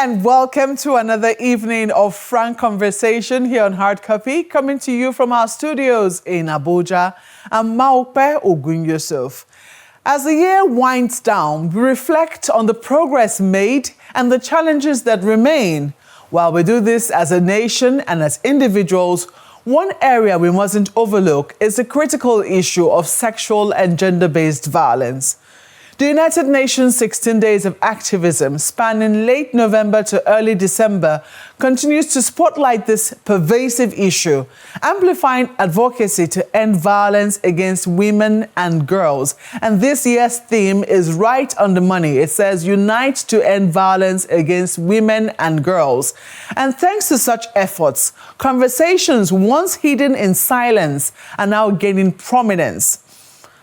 and welcome to another evening of frank conversation here on Hard Copy, coming to you from our studios in Abuja. I'm Maokpe Ogun Yusuf. As the year winds down, we reflect on the progress made and the challenges that remain. While we do this as a nation and as individuals, one area we mustn't overlook is the critical issue of sexual and gender-based violence. The United Nations 16 Days of Activism, spanning late November to early December, continues to spotlight this pervasive issue, amplifying advocacy to end violence against women and girls. And this year's theme is right on the money. It says, unite to end violence against women and girls. And thanks to such efforts, conversations once hidden in silence are now gaining prominence.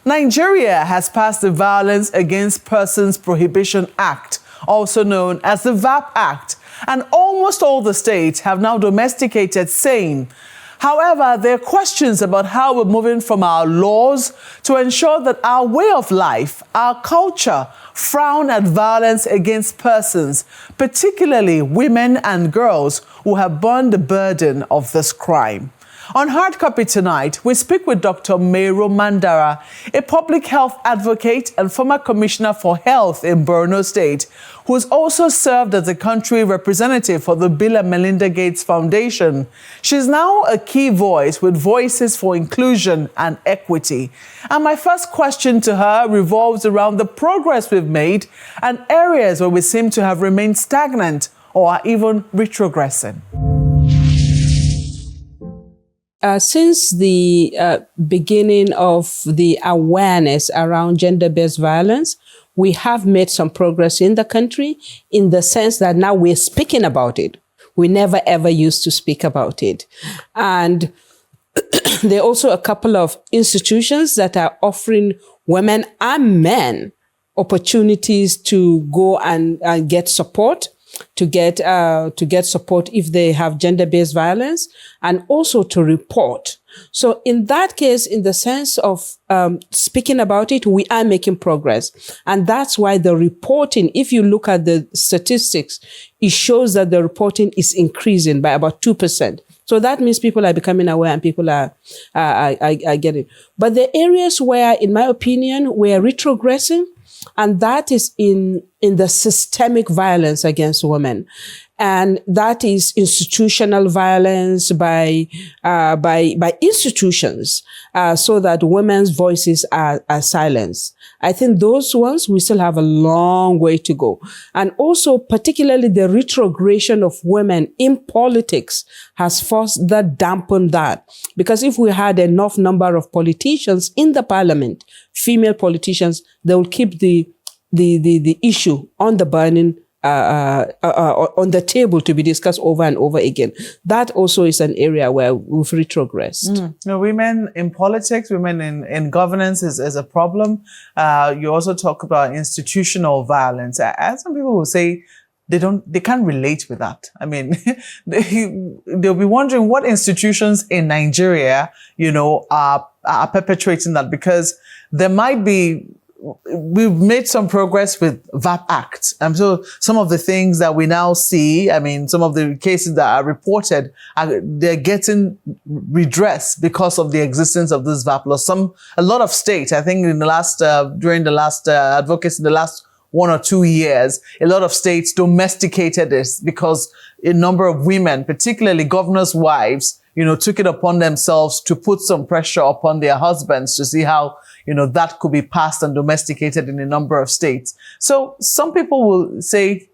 Nigeria has passed the Violence Against Persons Prohibition Act, also known as the VAP Act, and almost all the states have now domesticated same. However, there are questions about how we're moving from our laws to ensure that our way of life, our culture, frown at violence against persons, particularly women and girls who have borne the burden of this crime. On Hard Copy tonight, we speak with Dr. Mairo Mandara, a public health advocate and former commissioner for health in Borno State, who has also served as a country representative for the Bill and Melinda Gates Foundation. She's now a key voice with voices for inclusion and equity. And my first question to her revolves around the progress we've made and areas where we seem to have remained stagnant or are even retrogressing. Since the beginning of the awareness around gender-based violence, we have made some progress in the country in the sense that now we're speaking about it. We never ever used to speak about it. And there are also a couple of institutions that are offering women and men opportunities to go and get support, to get support if they have gender-based violence, and also to report. So in that case, in the sense of speaking about it, we are making progress. And that's why the reporting, if you look at the statistics, it shows that the reporting is increasing by about 2%. So that means people are becoming aware and people are getting. But the areas where, in my opinion, we are retrogressing, and that is in the systemic violence against women. And that is institutional violence by institutions, so that women's voices are silenced. I think those ones, we still have a long way to go. And also, particularly the retrogression of women in politics has further dampened that. Because if we had enough number of politicians in the parliament, female politicians, they will keep the issue on the burning on the table to be discussed over and over again. That also is an area where we've retrogressed. Now, women in politics, women in governance is a problem. You also talk about institutional violence. And some people will say they can't relate with that. I mean, they'll be wondering what institutions in Nigeria, are perpetrating that, because there might be. We've made some progress with VAP Act. And so some of the things that we now see, I mean, some of the cases that are reported, they're getting redressed because of the existence of this VAP law. A lot of states, I think in the last, during the last advocacy, the last 1 or 2 years, a lot of states domesticated this because a number of women, particularly governors' wives, took it upon themselves to put some pressure upon their husbands to see how, that could be passed and domesticated in a number of states. So some people will say,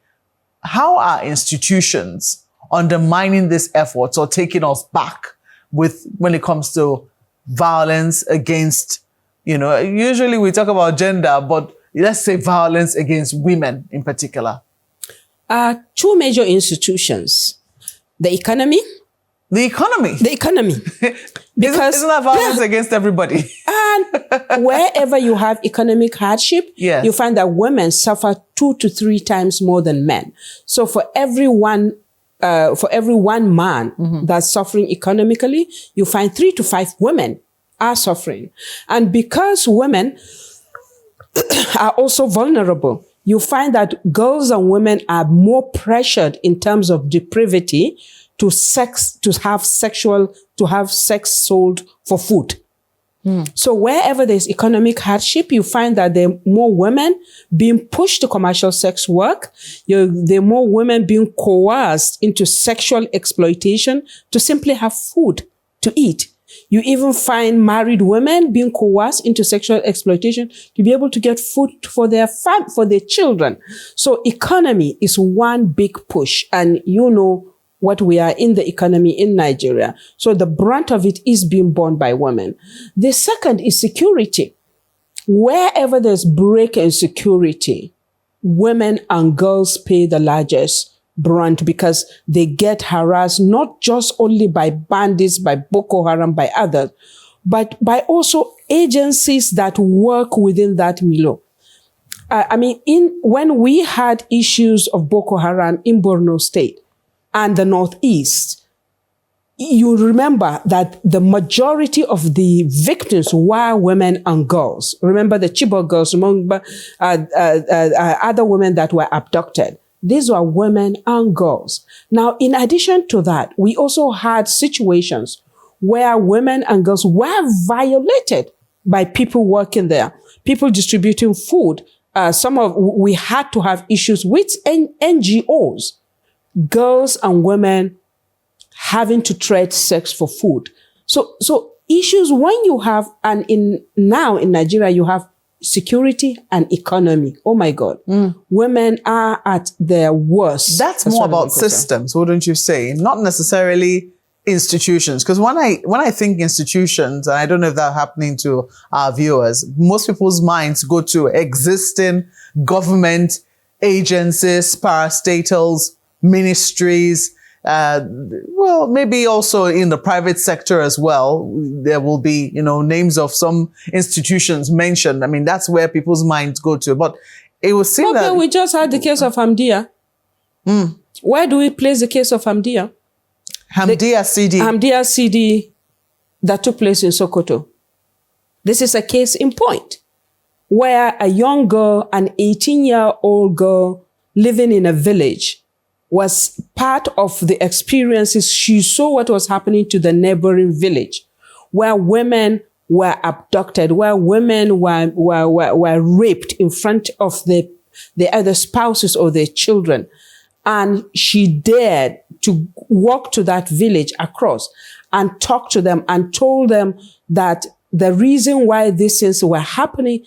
how are institutions undermining this effort or taking us back when it comes to violence against, usually we talk about gender, but let's say violence against women in particular? Two major institutions, the economy. The economy? The economy. Because isn't that violence against everybody? And wherever you have economic hardship, yes, you find that women suffer 2 to 3 times more than men. So for every one man that's suffering economically, you find 3 to 5 women are suffering. And because women are also vulnerable, you find that girls and women are more pressured in terms of depravity to have sex sold for food. So wherever there's economic hardship, you find that there are more women being pushed to commercial sex work. There are more women being coerced into sexual exploitation to simply have food to eat. You even find married women being coerced into sexual exploitation to be able to get food for their children. So economy is one big push, and you know what we are in the economy in Nigeria. So the brunt of it is being borne by women. The second is security. Wherever there's break in security, women and girls pay the largest brunt because they get harassed not just only by bandits, by Boko Haram, by others, but by also agencies that work within that milieu. When we had issues of Boko Haram in Borno State and the Northeast, you remember that the majority of the victims were women and girls. Remember the Chibok girls, remember other women that were abducted. These were women and girls. Now, in addition to that, we also had situations where women and girls were violated by people working there, people distributing food. We had to have issues with NGOs, girls and women having to trade sex for food. So issues when you have, now in Nigeria, you have security and economy. Oh my God. Women are at their worst. That's more about systems, wouldn't you say? Not necessarily institutions. Because when I think institutions, and I don't know if that's happening to our viewers, most people's minds go to existing government agencies, parastatals, ministries, maybe also in the private sector as well. There will be, names of some institutions mentioned. I mean, that's where people's minds go to. But it was seen that we just had the case of Hamdia. Where do we place the case of Hamdia? Hamdia CD that took place in Sokoto. This is a case in point where a young girl, an 18-year-old girl living in a village, was part of the experiences. She saw what was happening to the neighboring village, where women were abducted, where women were raped in front of the other spouses or their children. And she dared to walk to that village across and talk to them and told them that the reason why these things were happening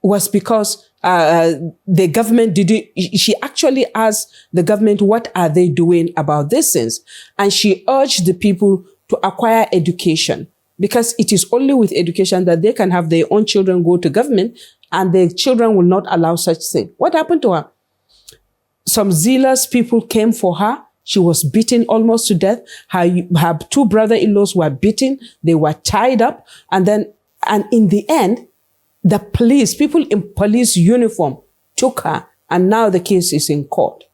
was because the government she actually asked the government, what are they doing about these things? And she urged the people to acquire education, because it is only with education that they can have their own children go to government, and their children will not allow such thing. What happened to her? Some zealous people came for her. She was beaten almost to death. Her two brother-in-laws were beaten. They were tied up. And in the end, the police, people in police uniform, took her, and now the case is in court.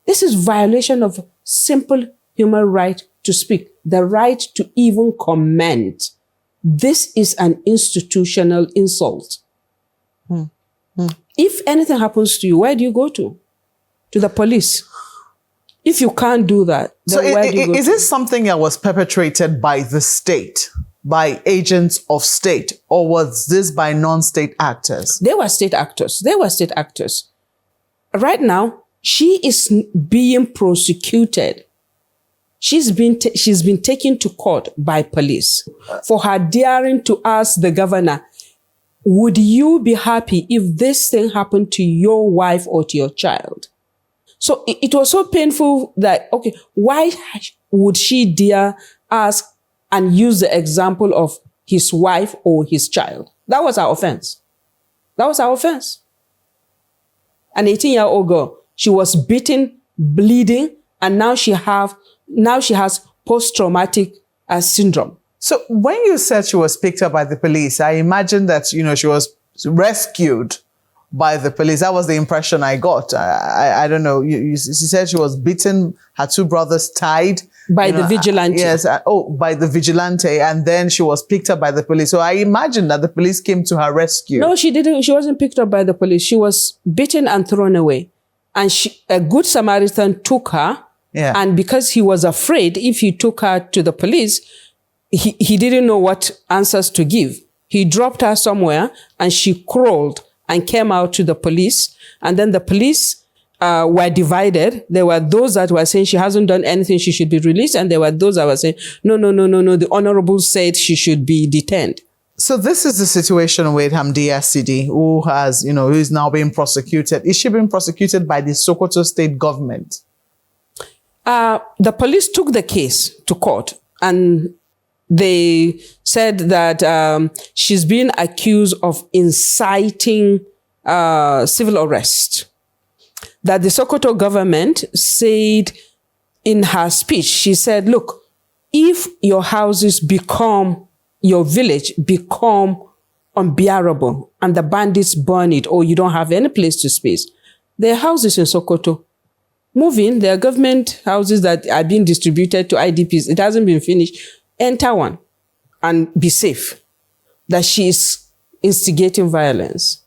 This is violation of simple human right to speak, the right to even comment. This is an institutional insult. If anything happens to you, where do you go to? To the police. If you can't do that, then where do you go to? Is this something that was perpetrated by the state, by agents of state, or was this by non-state actors? They were state actors. Right now, she is being prosecuted. She's been taken to court by police for her daring to ask the governor, would you be happy if this thing happened to your wife or to your child? So it was so painful that, okay, why would she dare ask and use the example of his wife or his child? That was our offense. An 18-year-old girl, she was beaten, bleeding, and now she has post-traumatic syndrome. So when you said she was picked up by the police, I imagine that, she was rescued by the police. That was the impression I got. I don't know. She said she was beaten, her two brothers tied. By the vigilante. Yes. By the vigilante. And then she was picked up by the police. So I imagine that the police came to her rescue. No, she didn't. She wasn't picked up by the police. She was beaten and thrown away. And a good Samaritan took her. Yeah. And because he was afraid, if he took her to the police, he didn't know what answers to give. He dropped her somewhere and she crawled and came out to the police. And then the police were divided. There were those that were saying she hasn't done anything, she should be released. And there were those that were saying, no, the honorable said she should be detained. So this is the situation with Hamdia Sidi, who is now being prosecuted. Is she being prosecuted by the Sokoto state government? The police took the case to court and they said that she's been accused of inciting civil arrest. That the Sokoto government said in her speech, she said, look, if your houses your village become unbearable and the bandits burn it or you don't have any place to space, there are houses in Sokoto. Move in, there are government houses that are being distributed to IDPs. It hasn't been finished. Enter one and be safe. That she is instigating violence.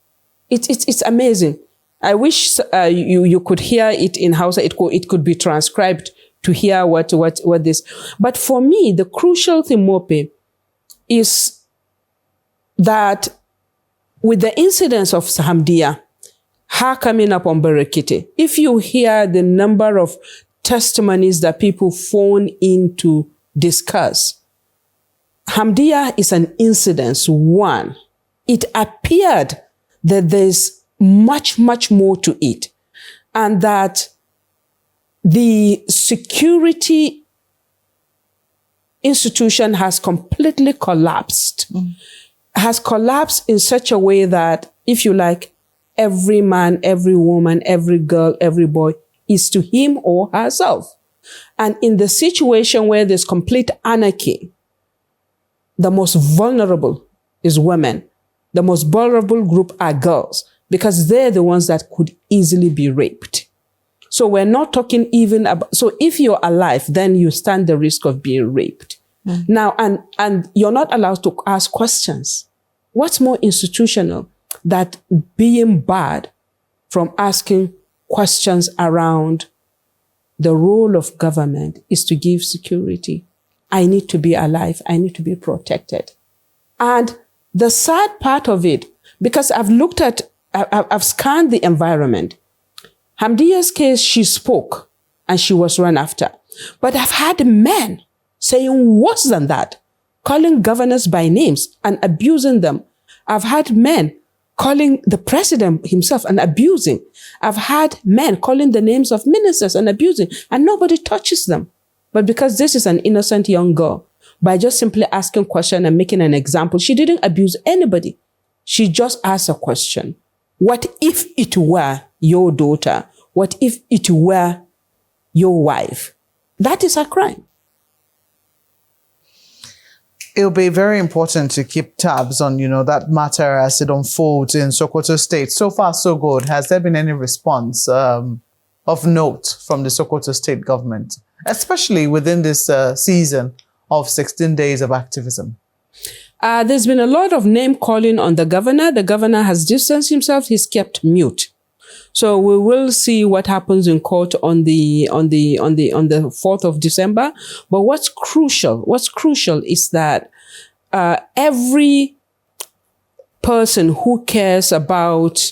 It's amazing. I wish you could hear it in Hausa. It could be transcribed to hear what this. But for me, the crucial thing, Mope, is that with the incidents of Hamdia, her coming up on Berekete, if you hear the number of testimonies that people phone in to discuss, Hamdia is an incident, one. It appeared that there's much, much more to it. And that the security institution has completely collapsed. Has collapsed in such a way that, if you like, every man, every woman, every girl, every boy is to him or herself. And in the situation where there's complete anarchy, the most vulnerable is women. The most vulnerable group are girls because they're the ones that could easily be raped. So we're not talking even about, so if you're alive, then you stand the risk of being raped. Now, and you're not allowed to ask questions. What's more institutional that being barred from asking questions around the role of government is to give security? I need to be alive. I need to be protected. And the sad part of it, because I've scanned the environment. Hamdia's case, she spoke and she was run after. But I've had men saying worse than that, calling governors by names and abusing them. I've had men calling the president himself and abusing. I've had men calling the names of ministers and abusing, and nobody touches them. But because this is an innocent young girl, by just simply asking a question and making an example, she didn't abuse anybody. She just asked a question. What if it were your daughter? What if it were your wife? That is a crime. It'll be very important to keep tabs on, that matter as it unfolds in Sokoto State. So far, so good. Has there been any response of note from the Sokoto State government, especially within this season of 16 days of activism? There's been a lot of name calling on the governor. The governor has distanced himself. He's kept mute. So we will see what happens in court on the 4th of December. But what's crucial is that every person who cares about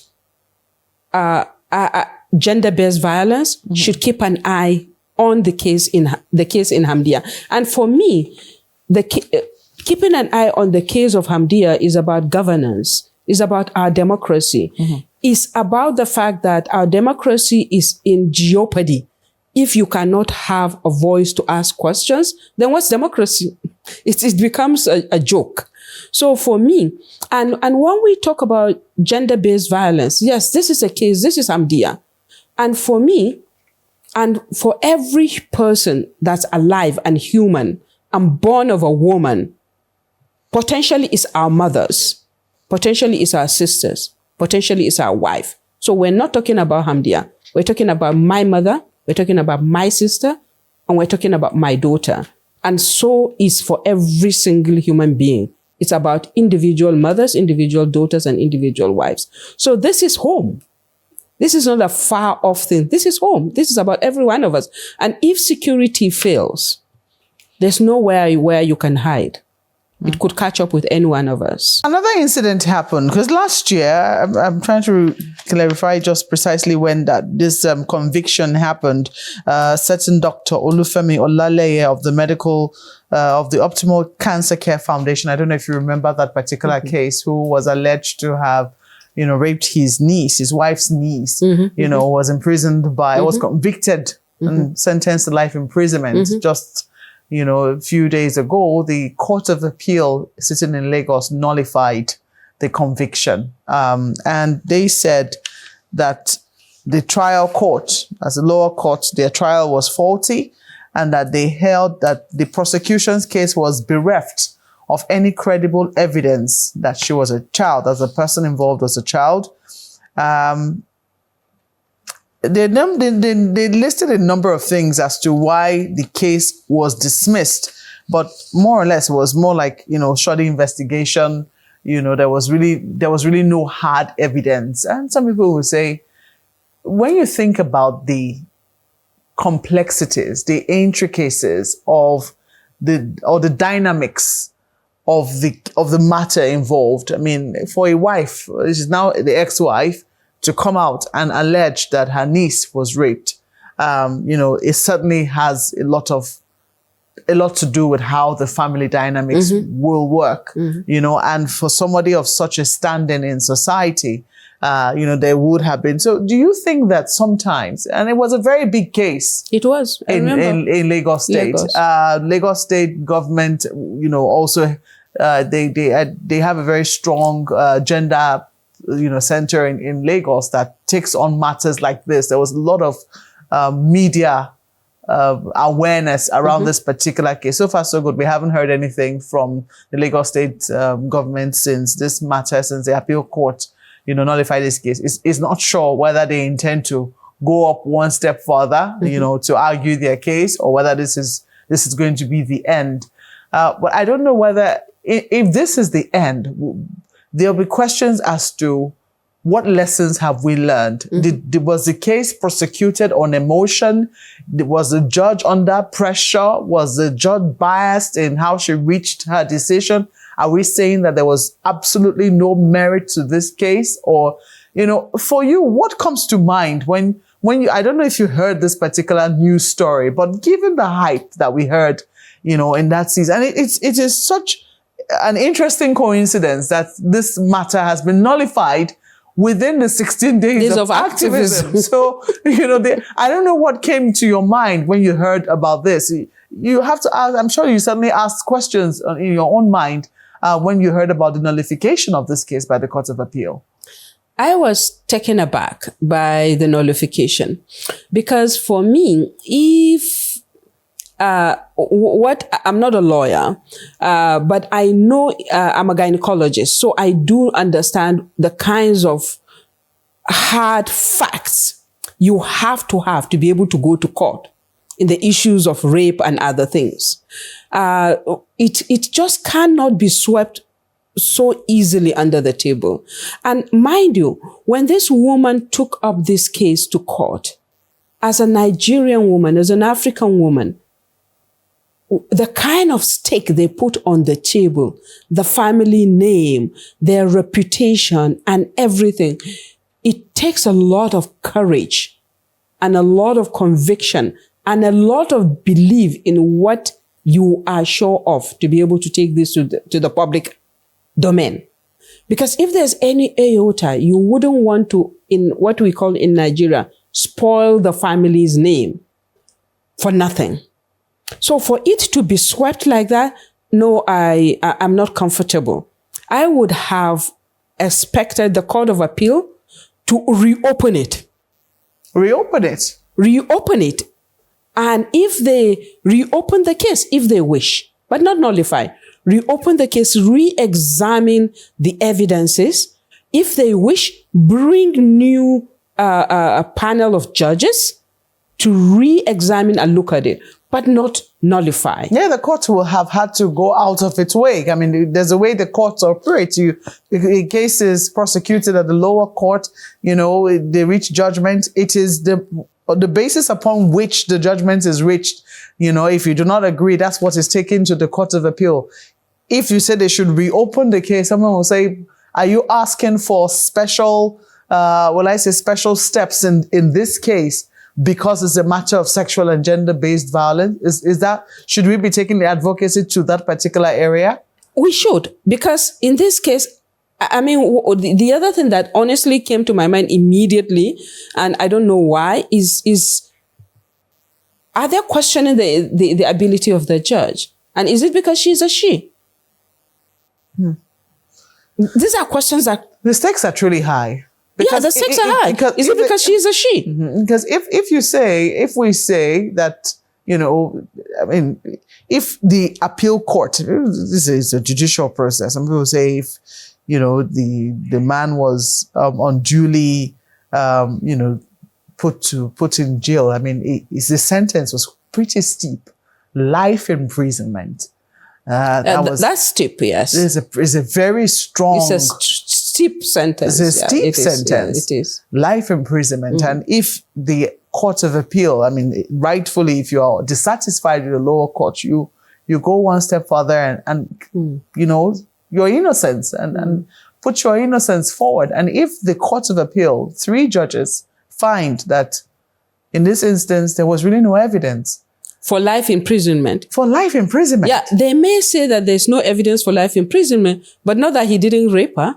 gender-based violence should keep an eye on the case in Hamdia. And for me, keeping an eye on the case of Hamdia is about governance, is about our democracy. It's about the fact that our democracy is in jeopardy. If you cannot have a voice to ask questions, then what's democracy? It becomes a joke. So for me, and when we talk about gender-based violence, yes, this is a case, this is Hamdia. And for me, and for every person that's alive and human and born of a woman, potentially is our mothers, potentially is our sisters, potentially is our wife. So we're not talking about Hamdia. We're talking about my mother. We're talking about my sister. And we're talking about my daughter. And so is for every single human being. It's about individual mothers, individual daughters, and individual wives. So this is home. This is not a far off thing. This is home. This is about every one of us. And if security fails, there's nowhere where you can hide. It could catch up with any one of us. Another incident happened because last year, I'm trying to clarify just precisely when that this conviction happened. Certain Dr. Olufemi Olaleye of the of the Optimal Cancer Care Foundation. I don't know if you remember that particular case, who was alleged to have, raped his niece, his wife's niece. Was imprisoned was convicted and sentenced to life imprisonment. Just a few days ago, the Court of Appeal sitting in Lagos nullified the conviction. And they said that the trial court, as a lower court, their trial was faulty, and that they held that the prosecution's case was bereft of any credible evidence that she was a child, as the person involved was a child. They listed a number of things as to why the case was dismissed, but more or less was more like, shoddy investigation. There was really no hard evidence. And some people will say, when you think about the complexities, the intricacies of the dynamics of the matter involved, I mean, for a wife, this is now the ex-wife, to come out and allege that her niece was raped, it certainly has a lot to do with how the family dynamics will work, and for somebody of such a standing in society, there would have been. So do you think that sometimes, and it was a very big case. It was, in Lagos State. Lagos State government, also, they have a very strong gender center in Lagos that takes on matters like this. There was a lot of media awareness around this particular case. So far, so good. We haven't heard anything from the Lagos State government since this matter, since the appeal court, nullified this case. It's not sure whether they intend to go up one step further, to argue their case, or whether this is going to be the end. But I don't know whether, if this is the end, there'll be questions as to what lessons have we learned? Was the case prosecuted on emotion? Was the judge under pressure? Was the judge biased in how she reached her decision? Are we saying that there was absolutely no merit to this case? Or, for you, what comes to mind when you, I don't know if you heard this particular news story, but given the hype that we heard, in that season, and it is such an interesting coincidence that this matter has been nullified within the 16 days of activism. So, I don't know what came to your mind when you heard about this. You have to ask, I'm sure you suddenly asked questions in your own mind when you heard about the nullification of this case by the Court of Appeal. I was taken aback by the nullification because for me, if I'm not a lawyer, but I know I'm a gynecologist, so I do understand the kinds of hard facts you have to be able to go to court in the issues of rape and other things. It just cannot be swept so easily under the table. And mind you, when this woman took up this case to court, as a Nigerian woman, as an African woman, the kind of stake they put on the table, the family name, their reputation, and everything, it takes a lot of courage and a lot of conviction and a lot of belief in what you are sure of to be able to take this to the public domain. Because if there's any iota, you wouldn't want to, in what we call in Nigeria, spoil the family's name for nothing. So for it to be swept like that, no, I'm not comfortable. I would have expected the Court of Appeal to reopen it. Reopen it? Reopen it. And if they reopen the case, if they wish, but not nullify, reopen the case, re-examine the evidences, if they wish, bring new a panel of judges to re-examine and look at it, but not nullify. Yeah, the court will have had to go out of its way. I mean, there's a way the courts operate. In cases prosecuted at the lower court, they reach judgment. It is the basis upon which the judgment is reached. If you do not agree, that's what is taken to the Court of Appeal. If you say they should reopen the case, someone will say, are you asking for special, special steps in this case because it's a matter of sexual and gender-based violence? Should we be taking the advocacy to that particular area? We should, because in this case, I mean, the other thing that honestly came to my mind immediately, and I don't know why, is are they questioning the ability of the judge? And is it because she's a she? These are questions that... The stakes are truly high. Yeah, the stakes are high. Is it because she's a she? Because if we say that, I mean, if the appeal court, this is a judicial process, some people say if, the man was unduly, put in jail, I mean, the sentence was pretty steep. Life imprisonment. That's steep, yes. It's a very strong... It's a steep sentence. It's a steep sentence. Yeah, it is. Life imprisonment. And if the Court of Appeal, I mean, rightfully, if you are dissatisfied with the lower court, you go one step further and your innocence and put your innocence forward. And if the Court of Appeal, 3 judges, find that in this instance, there was really no evidence. For life imprisonment. For life imprisonment. Yeah, they may say that there's no evidence for life imprisonment, but not that he didn't rape her.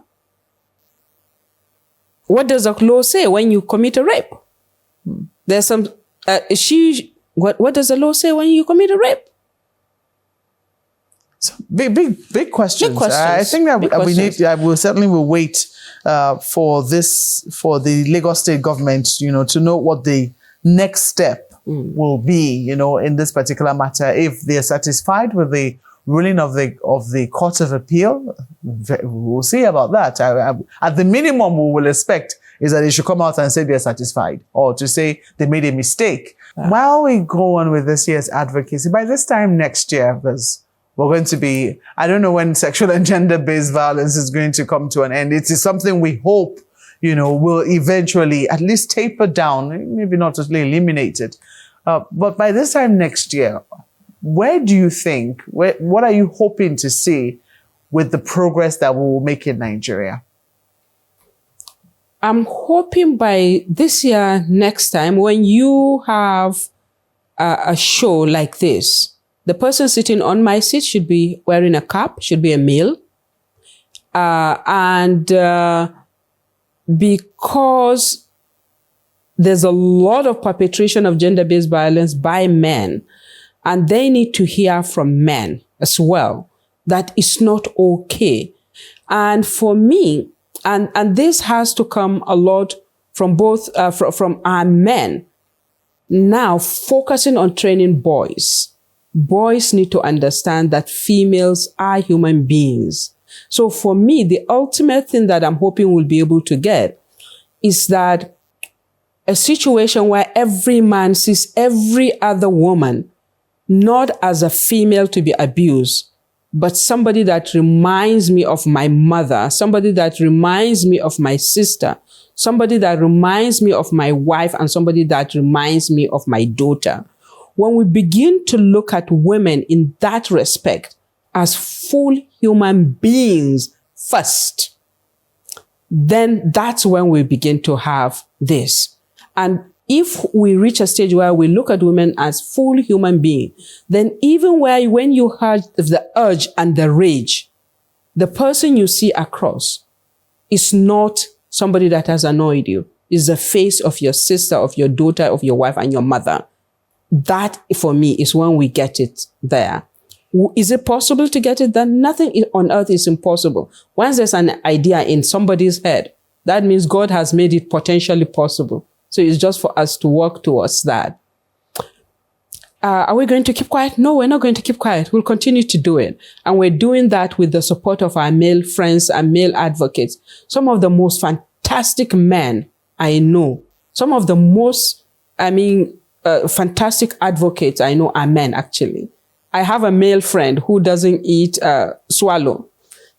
What does the law say when you commit a rape? There's some, what does the law say when you commit a rape? So big questions. Big questions. I think that we certainly will wait for the Lagos State government, to know what the next step will be, in this particular matter. If they're satisfied with the ruling of the Court of Appeal, we'll see about that. At the minimum, we will expect is that they should come out and say they're satisfied, or to say they made a mistake. While we go on with this year's advocacy, by this time next year, because we're going to be, I don't know when sexual and gender-based violence is going to come to an end. It is something we hope, will eventually at least taper down, maybe not totally eliminated. But by this time next year, where do you think, what are you hoping to see with the progress that we will make in Nigeria? I'm hoping by this year, next time, when you have a show like this, the person sitting on my seat should be wearing a cap, should be a male. Because there's a lot of perpetration of gender-based violence by men, and they need to hear from men as well that it's not okay. And for me, and this has to come a lot from both, from our men, now focusing on training boys. Boys need to understand that females are human beings. So for me, the ultimate thing that I'm hoping we'll be able to get is that a situation where every man sees every other woman not as a female to be abused, but somebody that reminds me of my mother, somebody that reminds me of my sister, somebody that reminds me of my wife, and somebody that reminds me of my daughter. When we begin to look at women in that respect as full human beings first, then that's when we begin to have this. And if we reach a stage where we look at women as full human beings, then even when you have the urge and the rage, the person you see across is not somebody that has annoyed you. It's the face of your sister, of your daughter, of your wife, and your mother. That, for me, is when we get it there. Is it possible to get it there? Nothing on earth is impossible. Once there's an idea in somebody's head, that means God has made it potentially possible. So it's just for us to work towards that. are we going to keep quiet? No, we're not going to keep quiet. We'll continue to do it. And we're doing that with the support of our male friends and male advocates. Some of the most fantastic men I know, some of the most, fantastic advocates I know are men, actually. I have a male friend who doesn't eat swallow.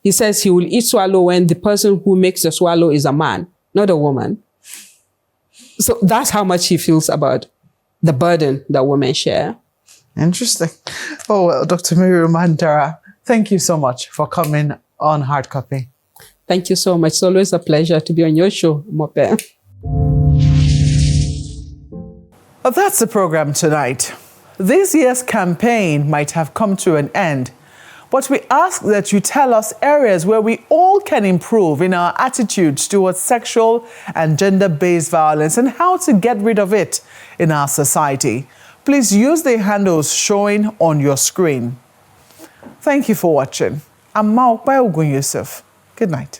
He says he will eat swallow when the person who makes the swallow is a man, not a woman. So that's how much he feels about the burden that women share. Interesting. Oh, well, Dr. Mairo Mandara, thank you so much for coming on Hard Copy. Thank you so much. It's always a pleasure to be on your show, Mope. Well, that's the program tonight. This year's campaign might have come to an end, but we ask that you tell us areas where we all can improve in our attitudes towards sexual and gender-based violence and how to get rid of it in our society. Please use the handles showing on your screen. Thank you for watching. I'm Mairo Yusuf. Good night.